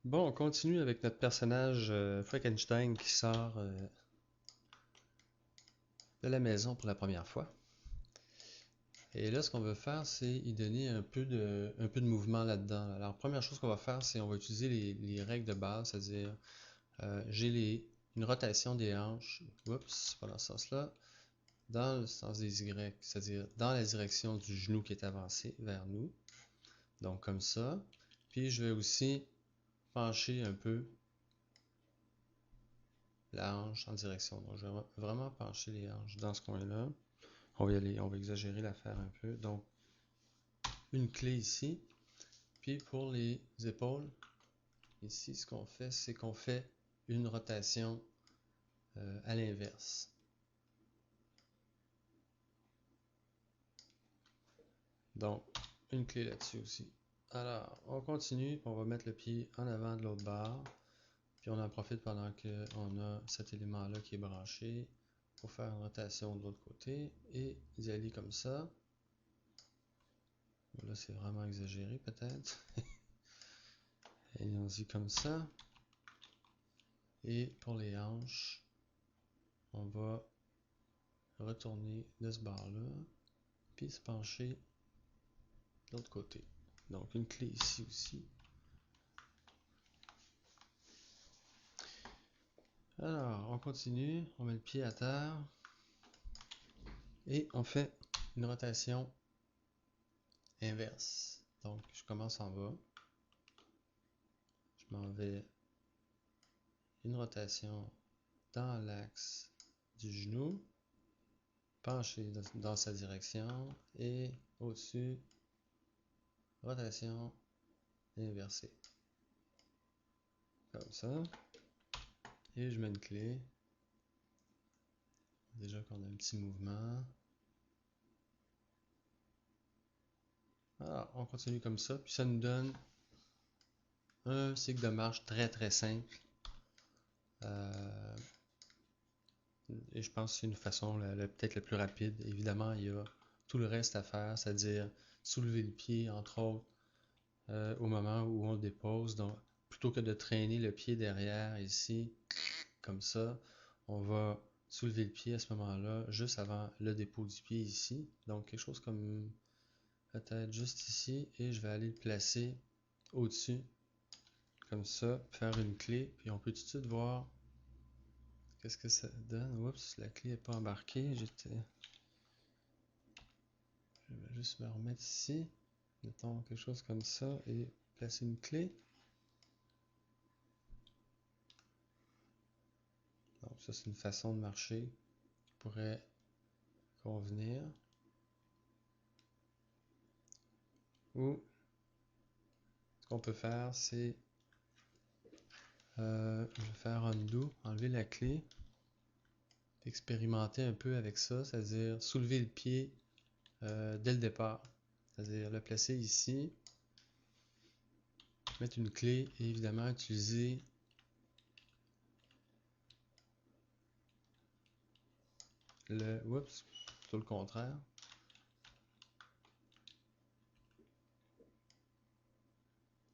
Bon, on continue avec notre personnage Frankenstein qui sort de la maison pour la première fois. Et là, ce qu'on veut faire, c'est y donner un peu de mouvement là-dedans. Alors, première chose qu'on va faire, c'est on va utiliser les règles de base, c'est-à-dire une rotation des hanches, oups, pas dans ce sens-là, dans le sens des Y, c'est-à-dire dans la direction du genou qui est avancé vers nous. Donc, comme ça. Puis, je vais aussi pencher un peu la hanche en direction. Donc, je vais vraiment pencher les hanches dans ce coin-là. On va y aller, on va exagérer l'affaire un peu. Donc, une clé ici. Puis pour les épaules, ici, ce qu'on fait, c'est qu'on fait une rotation à l'inverse. Donc, une clé là-dessus aussi. Alors, on continue. On va mettre le pied en avant de l'autre barre. Puis on en profite pendant qu'on a cet élément-là qui est branché pour faire une rotation de l'autre côté et y aller comme ça. Là, c'est vraiment exagéré peut-être. Allons-y comme ça. Et pour les hanches, on va retourner de ce bord-là, puis se pencher de l'autre côté. Donc une clé ici aussi. Alors, on continue, on met le pied à terre et on fait une rotation inverse. Donc, je commence en bas. Je m'en vais une rotation dans l'axe du genou, penché dans sa direction et au-dessus, rotation inversée. Comme ça. Et je mets une clé. Déjà qu'on a un petit mouvement. Alors, on continue comme ça, puis ça nous donne un cycle de marche très très simple. Et je pense que c'est une façon peut-être la plus rapide. Évidemment, il y a tout le reste à faire, c'est-à-dire soulever le pied, entre autres, au moment où on le dépose. Donc, plutôt que de traîner le pied derrière ici, comme ça, on va soulever le pied à ce moment-là, juste avant le dépôt du pied ici. Donc, quelque chose comme peut-être juste ici, et je vais aller le placer au-dessus, comme ça, faire une clé, puis on peut tout de suite voir qu'est-ce que ça donne. Oups, la clé n'est pas embarquée, je vais juste me remettre ici, mettons quelque chose comme ça, et placer une clé. Donc ça, c'est une façon de marcher qui pourrait convenir. Ou, ce qu'on peut faire, c'est je vais faire undo, enlever la clé, expérimenter un peu avec ça, c'est-à-dire soulever le pied dès le départ. C'est-à-dire le placer ici, mettre une clé et évidemment utiliser plutôt le contraire.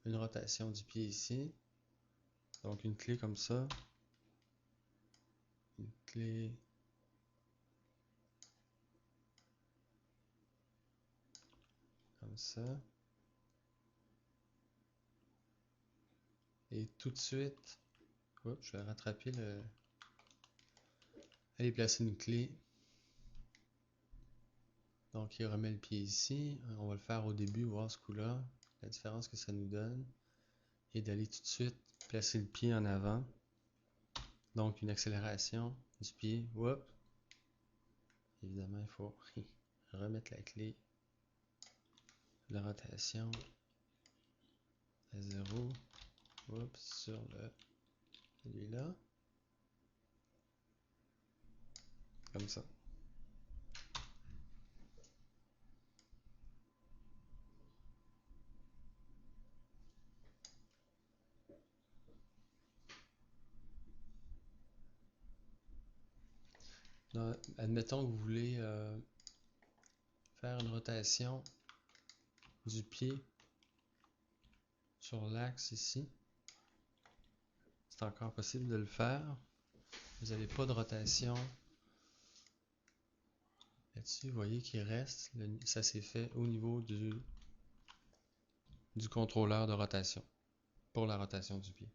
Une rotation du pied ici. Donc une clé comme ça. Une clé comme ça. Et tout de suite, je vais rattraper aller placer une clé. Donc il remet le pied ici. On va le faire au début, voir ce coup-là, la différence que ça nous donne. Et d'aller tout de suite placer le pied en avant. Donc une accélération du pied. Évidemment, il faut remettre la clé. La rotation à 0. Sur celui-là. Comme ça. Admettons que vous voulez faire une rotation du pied sur l'axe ici. c'est encore possible de le faire. Vous n'avez pas de rotation là-dessus. Vous voyez qu'il reste, ça s'est fait au niveau du contrôleur de rotation, pour la rotation du pied.